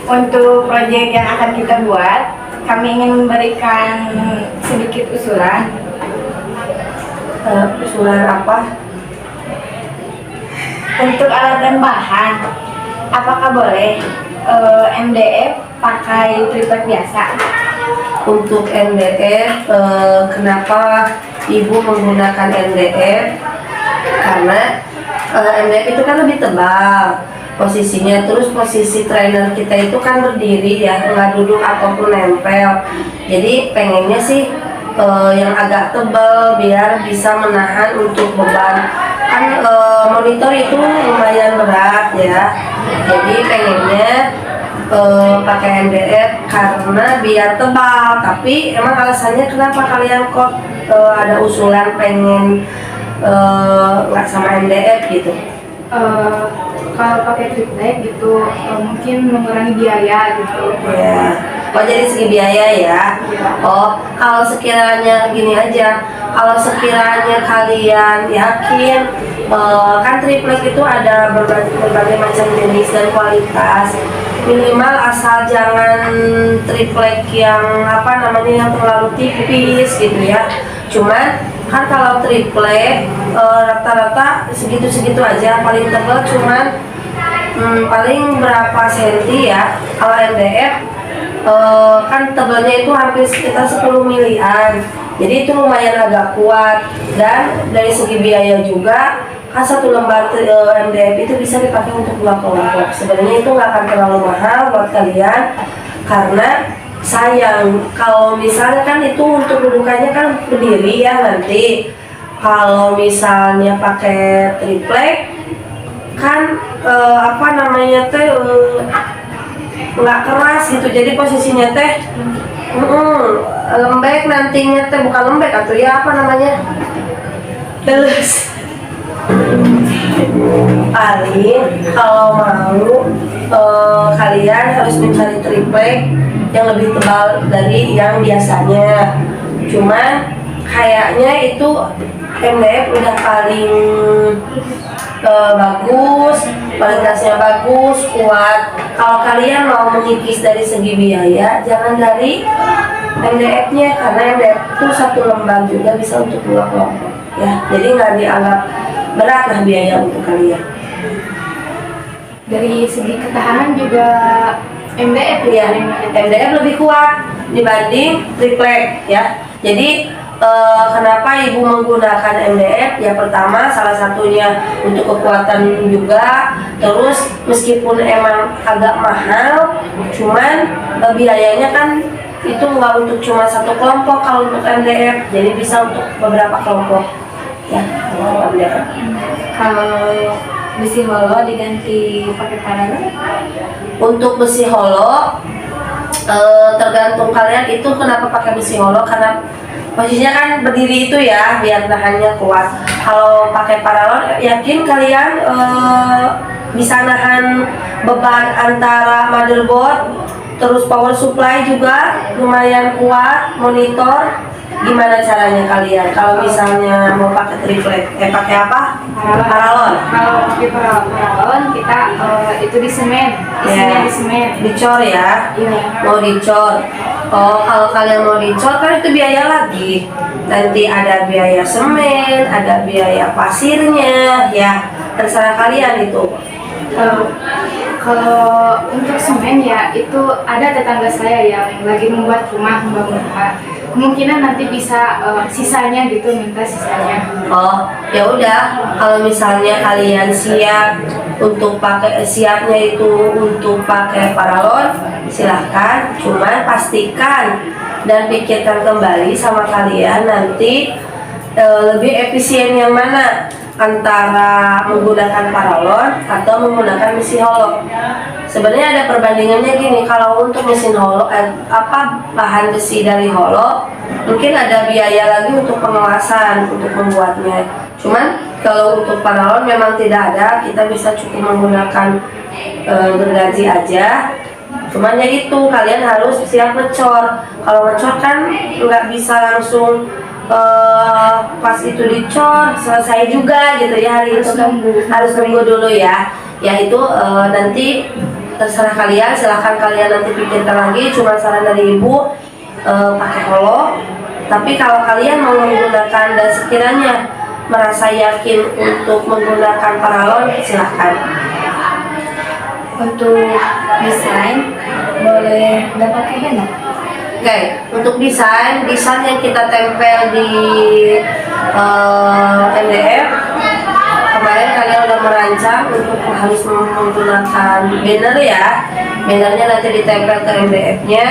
Untuk proyek yang akan kita buat, kami ingin memberikan sedikit usulan. Usulan apa? Untuk alat dan bahan, apakah boleh MDF pakai triplek biasa? Untuk MDF, kenapa ibu menggunakan MDF? Karena MDF itu kan lebih tebal posisinya, terus posisi trainer kita itu kan berdiri ya, nggak duduk ataupun nempel. Jadi pengennya sih yang agak tebal biar bisa menahan untuk beban. Kan monitor itu lumayan berat ya, jadi pengennya pakai MDF karena biar tebal. Tapi emang alasannya kenapa kalian kok ada usulan pengen nggak sama MDF gitu? Kalau pakai triplek gitu mungkin mengurangi biaya gitu. Ya, oh jadi segi biaya ya. Oh, kalau sekiranya gini aja, kalau sekiranya kalian yakin kan triplek itu ada berbagai macam jenis dan kualitas. Minimal asal jangan triplek yang yang terlalu tipis gitu ya. Cuman kan kalau triplek rata-rata segitu-segitu aja, paling tebal cuman paling berapa senti ya. Kalau MDF kan tebalnya itu hampir sekitar 10 milian, jadi itu lumayan agak kuat. Dan dari segi biaya juga kan satu lembar MDF itu bisa dipakai untuk 2 kelompok. Sebenarnya itu nggak akan terlalu mahal buat kalian, karena sayang kalau misalnya kan itu untuk dudukannya kan berdiri ya. Nanti kalau misalnya pakai triplek kan nggak keras gitu, jadi posisinya teh lembek nantinya teh, bukan lembek atau ya telus. Paling kalau mau kalian harus mencari triplek yang lebih tebal dari yang biasanya. Cuman kayaknya itu MDF udah paling bagus, kualitasnya bagus, kuat. Kalau kalian mau mengikis dari segi biaya, jangan dari MDF-nya, karena MDF itu satu lembar juga bisa untuk 2 kelompok ya. Jadi nggak dianggap berat lah biaya untuk kalian. Dari segi ketahanan juga MDF ya, MDF lebih kuat dibanding triplek ya. Jadi kenapa ibu menggunakan MDF? Ya pertama salah satunya untuk kekuatan juga. Terus meskipun emang agak mahal, cuman biayanya kan itu nggak untuk cuma satu kelompok kalau untuk MDF, jadi bisa untuk beberapa kelompok ya. Kalau besi holo diganti pakai paralon? Untuk besi holo tergantung kalian itu kenapa pakai besi holo, karena posisinya kan berdiri itu ya, biar nahannya kuat. Kalau pakai paralon, yakin kalian bisa nahan beban antara motherboard, terus power supply juga lumayan kuat, monitor. Gimana caranya kalian kalau misalnya mau pakai triplek? Pakai apa? Paralon. Kalau pakai paralon kita itu di semen, isinya di semen. Dicor ya? Iya. Mau dicor. Oh, kalau kalian mau dicor kan itu biaya lagi. Nanti ada biaya semen, ada biaya pasirnya, ya terserah kalian itu. Kalau untuk semen ya itu ada tetangga saya yang lagi membuat membangun rumah. Kemungkinan nanti bisa sisanya gitu, minta sisanya. Oh, ya udah. Kalau misalnya kalian siap untuk pakai, siapnya itu untuk pakai paralon, silahkan. Cuman pastikan dan pikirkan kembali sama kalian nanti lebih efisien yang mana, antara menggunakan paralon atau menggunakan mesin holo. Sebenarnya ada perbandingannya gini, kalau untuk mesin holo bahan besi dari holo mungkin ada biaya lagi untuk pengawasan untuk membuatnya. Cuman kalau untuk paralon memang tidak ada, kita bisa cukup menggunakan gergaji aja. Cuman ya itu, kalian harus siap ngecor. Kalau ngecor kan nggak bisa langsung pas itu dicor selesai juga gitu ya, hari itu kan harus nunggu dulu ya. Ya itu nanti terserah kalian, silahkan kalian nanti pikirkan lagi. Cuma saran dari ibu, pakai holo. Tapi kalau kalian mau menggunakan dan sekiranya merasa yakin untuk menggunakan paralon, silahkan. Untuk desain boleh nggak pakai henna? Oke, untuk desain yang kita tempel di MDF, kemarin kalian udah merancang untuk harus menggunakan banner ya. Bannernya nanti ditempel ke MDF-nya.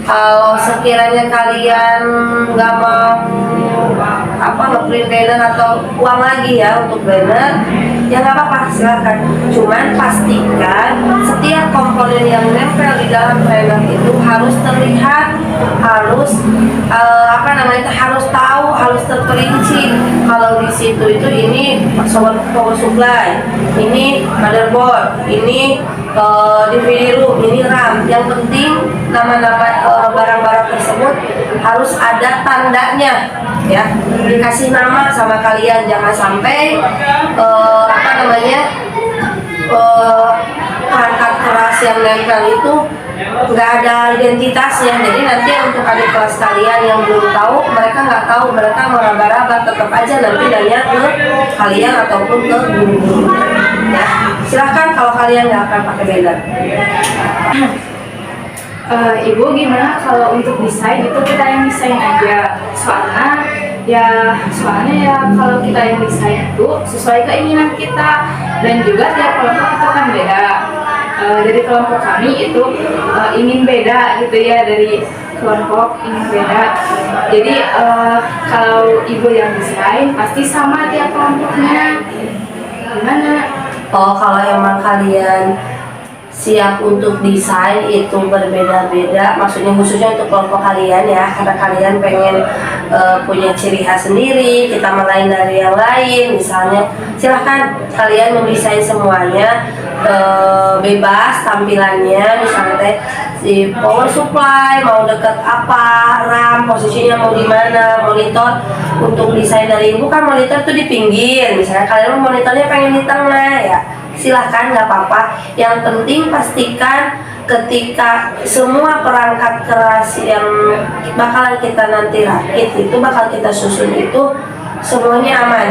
Kalau sekiranya kalian nggak mau ngeprint banner atau uang lagi ya untuk banner, ya nggak apa-apa, silakan. Cuman pastikan setiap komponen yang nempel di dalam banner itu harus terlihat, harus harus tahu, harus terperinci. Kalau di situ itu ini power supply, ini motherboard, ini DVD room, ini RAM. Yang penting nama-nama barang-barang tersebut harus ada tandanya ya, dikasih nama sama kalian. Jangan sampai perangkat keras yang nempel itu nggak ada identitasnya. Jadi nanti untuk adik kelas kalian yang belum tahu, mereka nggak tahu, mereka meraba-raba, tetap aja nanti nanya ke kalian ataupun ke guru-guru ya. Silahkan kalau kalian nggak akan pakai banner. Ibu gimana kalau untuk desain itu kita yang desain aja, soalnya ya kalau kita yang desain itu sesuai keinginan kita, dan juga tiap kelompok itu kan beda. Dari kelompok kami itu ingin beda gitu ya, dari kelompok ingin beda. Jadi kalau ibu yang desain pasti sama tiap kelompoknya. Gimana? Oh, kalau emang kalian siap untuk desain itu berbeda-beda, maksudnya khususnya untuk kelompok kalian ya, karena kalian pengen punya ciri khas sendiri, kita lain dari yang lain misalnya, silahkan kalian mendesain semuanya, bebas tampilannya. Misalnya si power supply mau deket apa, RAM posisinya mau di mana, monitor untuk desain dari ibu kan monitor tuh di pinggir, misalnya kalian monitornya pengen di tengah ya, silahkan, nggak apa-apa. Yang penting pastikan ketika semua perangkat keras yang bakalan kita nanti rakit itu, bakal kita susun itu semuanya aman,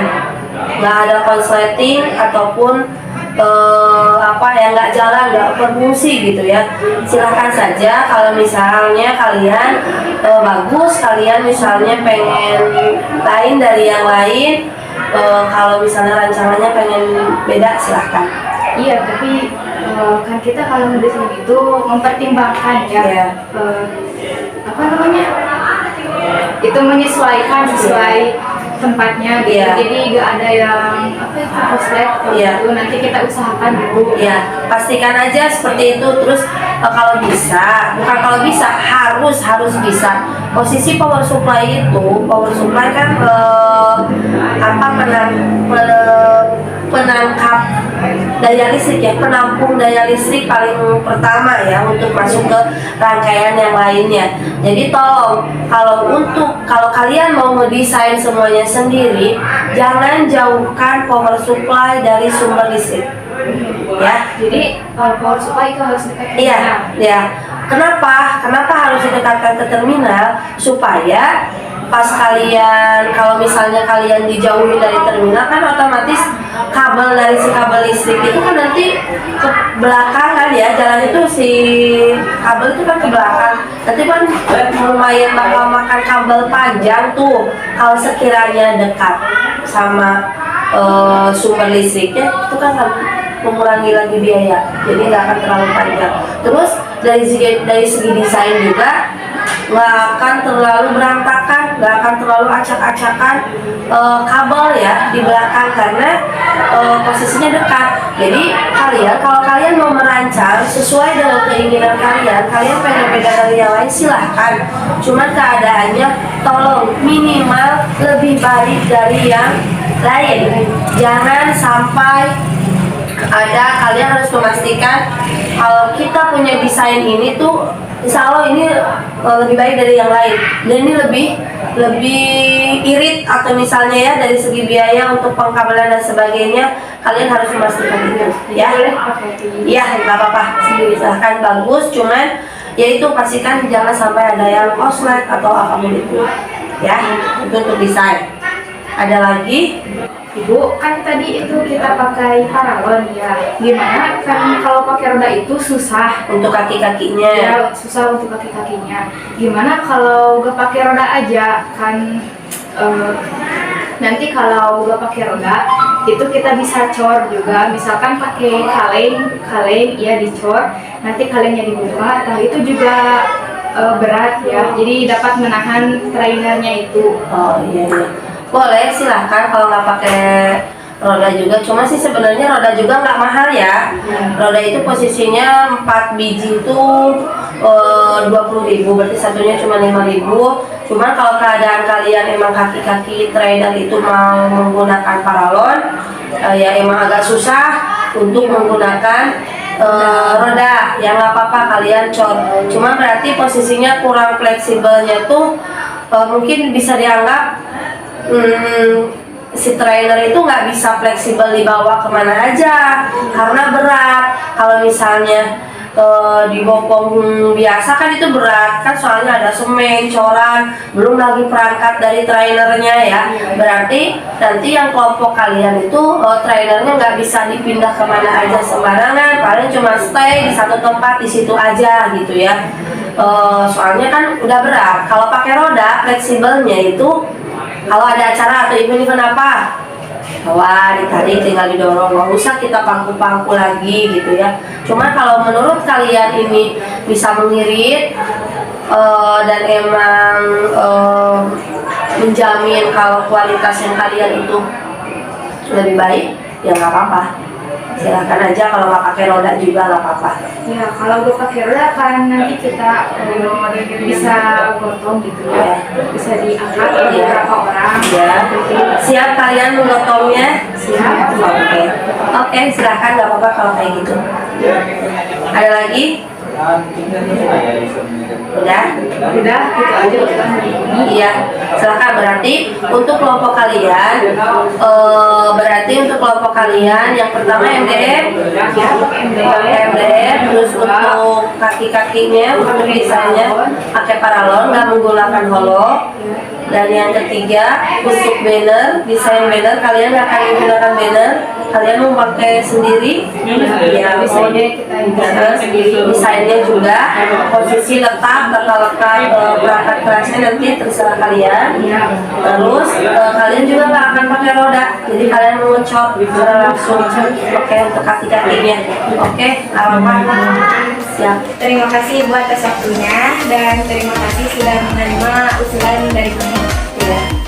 nggak ada konsleting ataupun yang nggak jalan, nggak berfungsi gitu ya. Silahkan saja kalau misalnya kalian bagus, kalian misalnya pengen lain dari yang lain, kalau misalnya rancangannya pengen beda, silahkan. Iya, tapi kan kita kalau mendesain itu mempertimbangkan ya, Iya. itu menyesuaikan sesuai tempatnya gitu. Iya. Jadi gak ada yang koslet Iya. gitu. Nanti kita usahakan dulu. Ya, pastikan aja seperti itu. Terus kalau bisa, bukan kalau bisa, harus bisa. Posisi power supply kan penangkap daya listrik ya, penampung daya listrik paling pertama ya untuk masuk ke rangkaian yang lainnya. Jadi tolong kalau kalian mau mendesain semuanya sendiri, jangan jauhkan power supply dari sumber listrik. Ya. Jadi power supply itu harus dekat. Iya, ya. Kenapa harus didekatkan ke terminal? Supaya pas kalau misalnya kalian dijauhi dari terminal, kan otomatis kabel listrik itu kan nanti ke belakang kan ya, jalan itu si kabel itu kan ke belakang, nanti kan lumayan bakal makan kabel panjang tuh kalau sekiranya dekat sama sumber listriknya, itu kan mengurangi lagi biaya, jadi nggak akan terlalu panjang. Terus dari segi desain juga nggak akan terlalu berantakan, nggak akan terlalu acak-acakan kabel ya di belakang, karena posisinya dekat. Jadi kalau kalian mau merancang sesuai dengan keinginan kalian pengen beda dari yang lain, silahkan. Cuman keadaannya tolong minimal lebih baik dari yang lain. Jangan sampai kalian harus memastikan kalau kita punya desain ini tuh, insya Allah ini lebih baik dari yang lain. Dan ini lebih irit atau misalnya ya dari segi biaya untuk pengkabelan dan sebagainya, kalian harus memastikan itu ya. Iya, nggak apa-apa, silahkan, bagus, cuman yaitu pastikan jangan sampai ada yang korslet atau apapun itu ya. Itu untuk desain. Ada lagi? Ibu, kan tadi itu kita pakai paralon ya. Gimana kan kalau pakai roda itu susah Untuk kaki-kakinya. ya, susah untuk kaki-kakinya. Gimana kalau gak pakai roda aja kan? Nanti kalau gak pakai roda itu kita bisa cor juga, misalkan pakai kaleng ya dicor, nanti kalengnya dibuka, nah itu juga berat ya, jadi dapat menahan trainernya itu. Oh iya, iya. Boleh, silahkan kalau nggak pakai roda juga. Cuma sih sebenarnya roda juga nggak mahal ya. Roda itu posisinya 4 biji itu 20.000, berarti satunya cuma 5.000. Cuman kalau keadaan kalian emang kaki-kaki trainer itu mau menggunakan paralon, ya emang agak susah untuk menggunakan roda, ya nggak apa-apa kalian cor. Cuma berarti posisinya kurang fleksibelnya tuh mungkin bisa dianggap si trainer itu nggak bisa fleksibel dibawa kemana aja karena berat. Kalau misalnya dibopong biasa kan itu berat kan, soalnya ada semen, coran, belum lagi perangkat dari trainernya ya. Berarti nanti yang kelompok kalian itu trainernya nggak bisa dipindah kemana aja sembarangan, paling cuma stay di satu tempat di situ aja gitu ya. Soalnya kan udah berat. Kalau pakai roda fleksibelnya itu kalau ada acara atau event apa, wah ditarik tinggal didorong, nggak usah kita pangku-pangku lagi gitu ya. Cuma kalau menurut kalian ini bisa mengirit dan emang menjamin kalau kualitas yang kalian itu lebih baik, ya nggak apa-apa. Silahkan aja, kalau nggak pakai roda juga nggak apa-apa. Ya kalau gue pakai roda kan nanti kita bisa gotong gitu ya, bisa diangkat oleh beberapa orang. Ya, siap kalian menggotongnya? Siap. Oke, silahkan, nggak apa-apa kalau kayak gitu. Ada lagi? Udah? Udah gitu aja udah hari ini. Iya, silakan. Berarti untuk kelompok kalian, yang pertama MDF, terus untuk kaki-kakinya, untuk desainnya pakai paralon, nggak menggunakan hollow. Dan yang ketiga untuk banner, desain banner kalian nggak akan menggunakan banner, kalian mau pakai sendiri. Ya, Desainnya kita sendiri. desainnya juga, posisi letak perangkat kerasnya nanti terserah kalian. Terus kalian juga nggak akan pakai roda, jadi kalian mengecor secara langsung. Oke, untuk kaki-kakinya. Oke, apa-apa. Siap. Terima kasih buat atas waktunya dan terima kasih sudah menerima usulan dari kami. Ya.